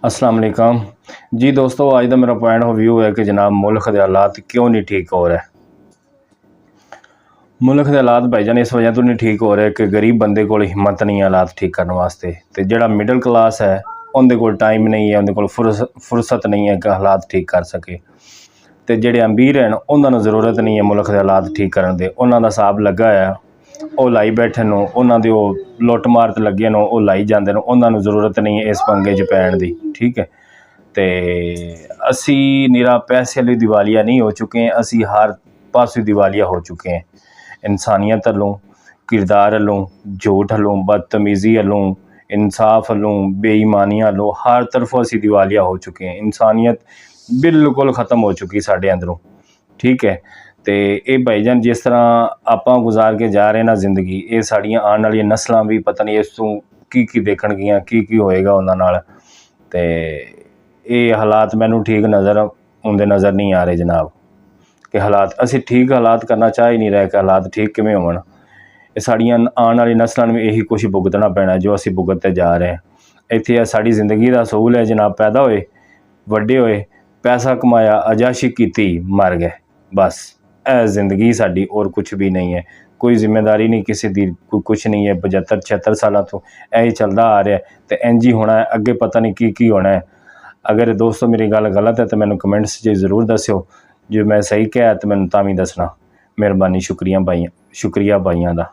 अस्सलाम वालेकुम जी दोस्तों, आज का मेरा पॉइंट ऑफ व्यू है कि जनाब मुल्क के हालात क्यों नहीं ठीक हो रहे। मुल्क के हालात भाईजान इस वजह तो नहीं ठीक हो रहे कि गरीब बंदे को हिम्मत नहीं है हालात ठीक करने वास्ते, तो जोड़ा मिडल क्लास है उनके कोल टाइम नहीं है, उनके कोल फुरसत नहीं है कि हालात ठीक कर सके। तो जोड़े अमीर हैं उन्होंने ज़रूरत नहीं है मुल्क के हालात ठीक करने दे, उन्होंने हिसाब लगा है वो लाई बैठे नो, उन्होंने वो लुट मार लगे नो, वो लाई जाते हैं, उन्होंने ज़रूरत नहीं है इस पंगे च पैण दी। ठीक है, तो असी निरा पैसे वाली दिवालिया नहीं हो चुके हैं, असी हर पासों दिवालिया हो चुके हैं। इंसानियत हलों, किरदार हलों, झूठ हलों, बदतमीज़ी हलों, इंसाफ हलों, बेईमानियाँ हलों, हर तरफों असी दिवालिया हो चुके हैं। इंसानियत बिल्कुल ख़त्म हो चुकी साढ़े अंदरों। ठीक है, तो ये भाईजान जिस तरह आप गुजार के जा रहे हैं ना जिंदगी, ये साड़ियाँ आने वाली नस्लां भी पता नहीं इस तों की देखणगियां, की होएगा उन्हां नाल। ते ये हालात मैनू ठीक नज़र आउंदे नज़र नहीं आ रहे जनाब कि हालात असी ठीक हालात करना चाह ही नहीं रहे कि हालात ठीक किवें होण। ये साड़ियाँ आने वाली नस्लां नूं यही कुछ भुगतना पैना जो असी भुगतते जा रहे हैं। इत्थे साड़ी जिंदगी का असूल है जनाब, पैदा होए, वड्डे होए, पैसा कमाया, अजायशी की, मर गए, बस ए जिंदगी साड़ी, और कुछ भी नहीं है। कोई जिम्मेदारी नहीं किसी दी, कोई कुछ नहीं है। 75-76 सालों तो यही चलता आ रहा है, तो इंज ही होना है, अगे पता नहीं की होना है। अगर दोस्तों मेरी गल गलत है तो मैंने कमेंट्स ज़रूर दस्यो, जो मैं सही कहा तो मैंने तां भी दसना। मेहरबानी, शुक्रिया भाइयों का।